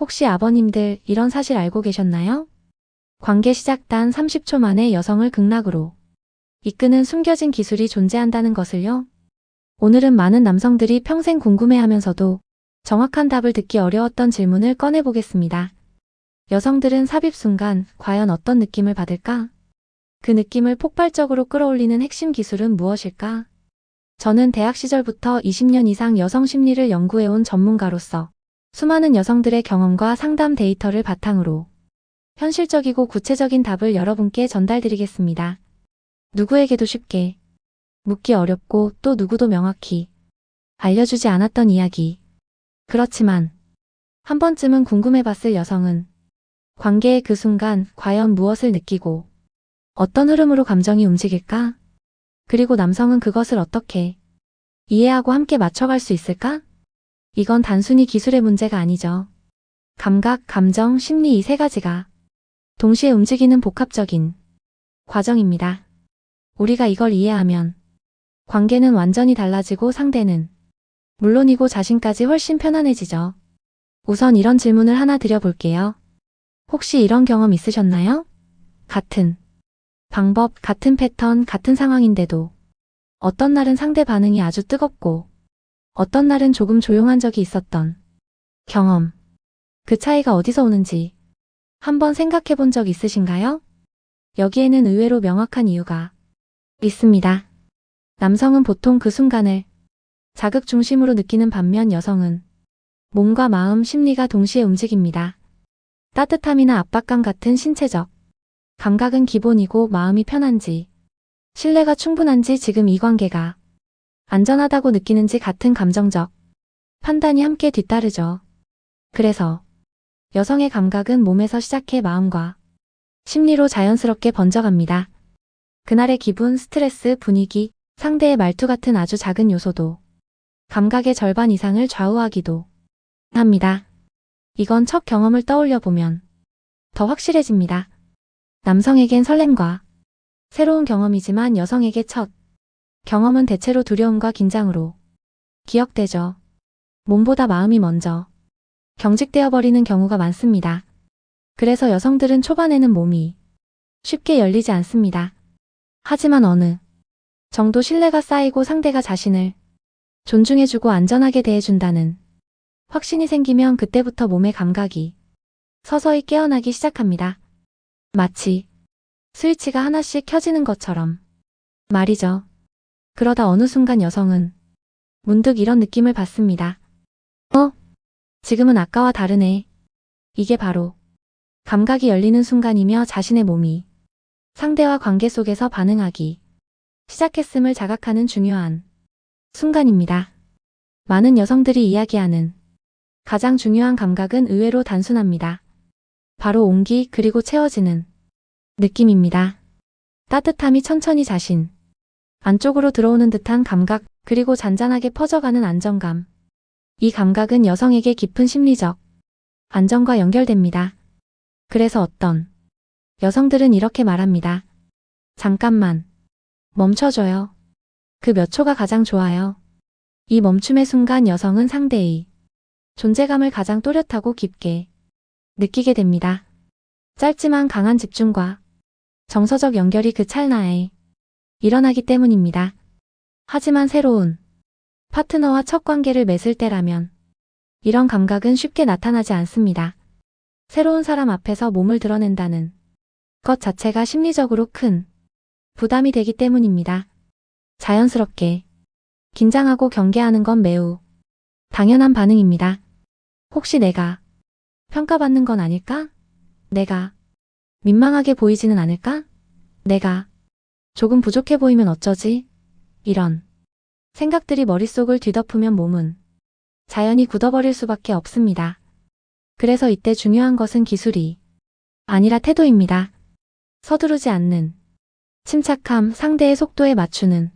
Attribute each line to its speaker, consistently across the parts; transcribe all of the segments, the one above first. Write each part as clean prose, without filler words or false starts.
Speaker 1: 혹시 아버님들 이런 사실 알고 계셨나요? 관계 시작 단 30초 만에 여성을 극락으로 이끄는 숨겨진 기술이 존재한다는 것을요. 오늘은 많은 남성들이 평생 궁금해하면서도 정확한 답을 듣기 어려웠던 질문을 꺼내보겠습니다. 여성들은 삽입 순간 과연 어떤 느낌을 받을까? 그 느낌을 폭발적으로 끌어올리는 핵심 기술은 무엇일까? 저는 대학 시절부터 20년 이상 여성 심리를 연구해온 전문가로서 수많은 여성들의 경험과 상담 데이터를 바탕으로 현실적이고 구체적인 답을 여러분께 전달드리겠습니다. 누구에게도 쉽게, 묻기 어렵고 또 누구도 명확히 알려주지 않았던 이야기. 그렇지만 한 번쯤은 궁금해봤을 여성은 관계의 그 순간 과연 무엇을 느끼고 어떤 흐름으로 감정이 움직일까? 그리고 남성은 그것을 어떻게 이해하고 함께 맞춰갈 수 있을까? 이건 단순히 기술의 문제가 아니죠. 감각, 감정, 심리 이 세 가지가 동시에 움직이는 복합적인 과정입니다. 우리가 이걸 이해하면 관계는 완전히 달라지고 상대는 물론이고 자신까지 훨씬 편안해지죠. 우선 이런 질문을 하나 드려볼게요. 혹시 이런 경험 있으셨나요? 같은 방법, 같은 패턴, 같은 상황인데도 어떤 날은 상대 반응이 아주 뜨겁고 어떤 날은 조금 조용한 적이 있었던 경험. 그 차이가 어디서 오는지 한번 생각해 본 적 있으신가요? 여기에는 의외로 명확한 이유가 있습니다. 남성은 보통 그 순간을 자극 중심으로 느끼는 반면 여성은 몸과 마음, 심리가 동시에 움직입니다. 따뜻함이나 압박감 같은 신체적 감각은 기본이고 마음이 편한지, 신뢰가 충분한지, 지금 이 관계가 안전하다고 느끼는지 같은 감정적 판단이 함께 뒤따르죠. 그래서 여성의 감각은 몸에서 시작해 마음과 심리로 자연스럽게 번져갑니다. 그날의 기분, 스트레스, 분위기, 상대의 말투 같은 아주 작은 요소도 감각의 절반 이상을 좌우하기도 합니다. 이건 첫 경험을 떠올려 보면 더 확실해집니다. 남성에겐 설렘과 새로운 경험이지만 여성에게 첫 경험은 대체로 두려움과 긴장으로 기억되죠. 몸보다 마음이 먼저 경직되어 버리는 경우가 많습니다. 그래서 여성들은 초반에는 몸이 쉽게 열리지 않습니다. 하지만 어느 정도 신뢰가 쌓이고 상대가 자신을 존중해주고 안전하게 대해준다는 확신이 생기면 그때부터 몸의 감각이 서서히 깨어나기 시작합니다. 마치 스위치가 하나씩 켜지는 것처럼 말이죠. 그러다 어느 순간 여성은 문득 이런 느낌을 받습니다. 지금은 아까와 다르네. 이게 바로 감각이 열리는 순간이며 자신의 몸이 상대와 관계 속에서 반응하기 시작했음을 자각하는 중요한 순간입니다. 많은 여성들이 이야기하는 가장 중요한 감각은 의외로 단순합니다. 바로 온기 그리고 채워지는 느낌입니다. 따뜻함이 천천히 자신 안쪽으로 들어오는 듯한 감각 그리고 잔잔하게 퍼져가는 안정감. 이 감각은 여성에게 깊은 심리적 안정과 연결됩니다. 그래서 어떤 여성들은 이렇게 말합니다. 잠깐만 멈춰줘요. 그 몇 초가 가장 좋아요. 이 멈춤의 순간 여성은 상대의 존재감을 가장 또렷하고 깊게 느끼게 됩니다. 짧지만 강한 집중과 정서적 연결이 그 찰나에 일어나기 때문입니다. 하지만 새로운 파트너와 첫 관계를 맺을 때라면 이런 감각은 쉽게 나타나지 않습니다. 새로운 사람 앞에서 몸을 드러낸다는 것 자체가 심리적으로 큰 부담이 되기 때문입니다. 자연스럽게 긴장하고 경계하는 건 매우 당연한 반응입니다. 혹시 내가 평가받는 건 아닐까? 내가 민망하게 보이지는 않을까? 내가 조금 부족해 보이면 어쩌지? 이런 생각들이 머릿속을 뒤덮으면 몸은 자연히 굳어버릴 수밖에 없습니다. 그래서 이때 중요한 것은 기술이 아니라 태도입니다. 서두르지 않는 침착함, 상대의 속도에 맞추는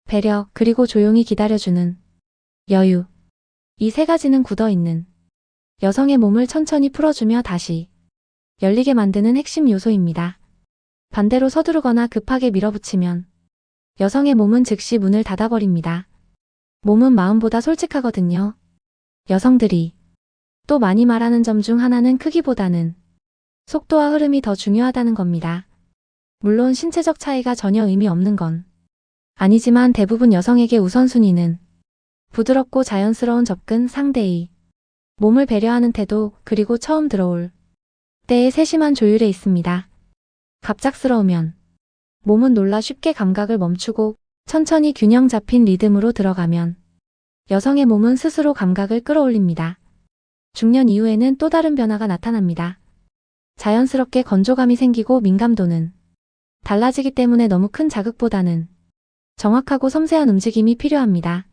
Speaker 1: 배려, 그리고 조용히 기다려주는 여유. 이 세 가지는 굳어있는 여성의 몸을 천천히 풀어주며 다시 열리게 만드는 핵심 요소입니다. 반대로 서두르거나 급하게 밀어붙이면 여성의 몸은 즉시 문을 닫아버립니다. 몸은 마음보다 솔직하거든요. 여성들이 또 많이 말하는 점 중 하나는 크기보다는 속도와 흐름이 더 중요하다는 겁니다. 물론 신체적 차이가 전혀 의미 없는 건 아니지만 대부분 여성에게 우선순위는 부드럽고 자연스러운 접근, 상대의 몸을 배려하는 태도, 그리고 처음 들어올 때의 세심한 조율에 있습니다. 갑작스러우면 몸은 놀라 쉽게 감각을 멈추고 천천히 균형 잡힌 리듬으로 들어가면 여성의 몸은 스스로 감각을 끌어올립니다. 중년 이후에는 또 다른 변화가 나타납니다. 자연스럽게 건조감이 생기고 민감도는 달라지기 때문에 너무 큰 자극보다는 정확하고 섬세한 움직임이 필요합니다.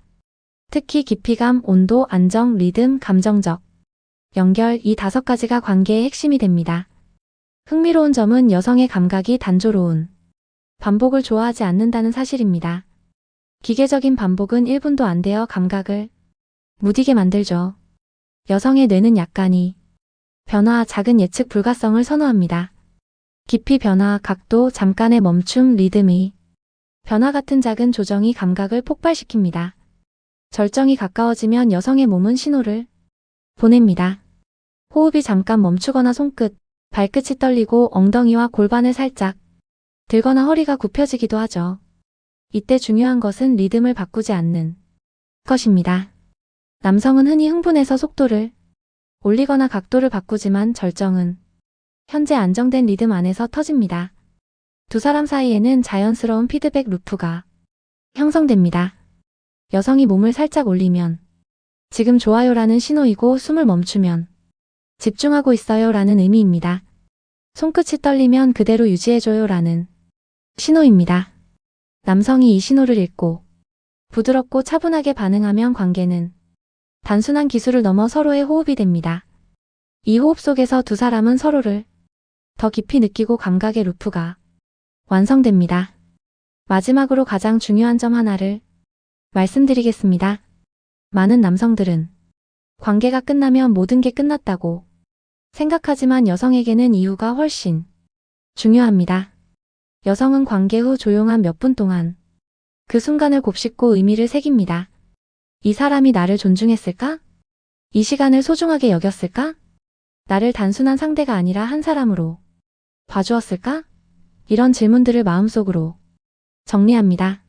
Speaker 1: 특히 깊이감, 온도, 안정, 리듬, 감정적 연결, 이 5가지가 관계의 핵심이 됩니다. 흥미로운 점은 여성의 감각이 단조로운 반복을 좋아하지 않는다는 사실입니다. 기계적인 반복은 1분도 안 되어 감각을 무디게 만들죠. 여성의 뇌는 약간의 변화, 작은 예측 불가성을 선호합니다. 깊이 변화, 각도, 잠깐의 멈춤, 리듬의 변화 같은 작은 조정이 감각을 폭발시킵니다. 절정이 가까워지면 여성의 몸은 신호를 보냅니다. 호흡이 잠깐 멈추거나 손끝, 발끝이 떨리고 엉덩이와 골반을 살짝 들거나 허리가 굽혀지기도 하죠. 이때 중요한 것은 리듬을 바꾸지 않는 것입니다. 남성은 흔히 흥분해서 속도를 올리거나 각도를 바꾸지만 절정은 현재 안정된 리듬 안에서 터집니다. 두 사람 사이에는 자연스러운 피드백 루프가 형성됩니다. 여성이 몸을 살짝 올리면 지금 좋아요라는 신호이고 숨을 멈추면 집중하고 있어요라는 의미입니다. 손끝이 떨리면 그대로 유지해줘요라는 신호입니다. 남성이 이 신호를 읽고 부드럽고 차분하게 반응하면 관계는 단순한 기술을 넘어 서로의 호흡이 됩니다. 이 호흡 속에서 두 사람은 서로를 더 깊이 느끼고 감각의 루프가 완성됩니다. 마지막으로 가장 중요한 점 하나를 말씀드리겠습니다. 많은 남성들은 관계가 끝나면 모든 게 끝났다고 생각하지만 여성에게는 이유가 훨씬 중요합니다. 여성은 관계 후 조용한 몇 분 동안 그 순간을 곱씹고 의미를 새깁니다. 이 사람이 나를 존중했을까? 이 시간을 소중하게 여겼을까? 나를 단순한 상대가 아니라 한 사람으로 봐주었을까? 이런 질문들을 마음속으로 정리합니다.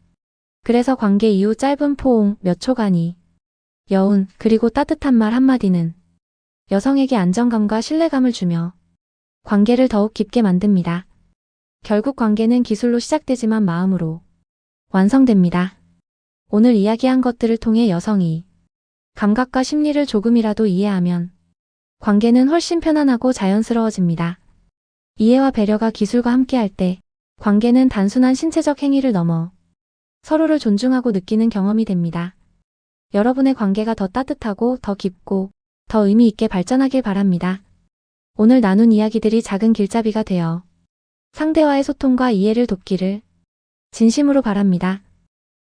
Speaker 1: 그래서 관계 이후 짧은 포옹, 몇 초간이 여운, 그리고 따뜻한 말 한마디는 여성에게 안정감과 신뢰감을 주며 관계를 더욱 깊게 만듭니다. 결국 관계는 기술로 시작되지만 마음으로 완성됩니다. 오늘 이야기한 것들을 통해 여성이 감각과 심리를 조금이라도 이해하면 관계는 훨씬 편안하고 자연스러워집니다. 이해와 배려가 기술과 함께할 때 관계는 단순한 신체적 행위를 넘어 서로를 존중하고 느끼는 경험이 됩니다. 여러분의 관계가 더 따뜻하고 더 깊고 더 의미 있게 발전하길 바랍니다. 오늘 나눈 이야기들이 작은 길잡이가 되어 상대와의 소통과 이해를 돕기를 진심으로 바랍니다.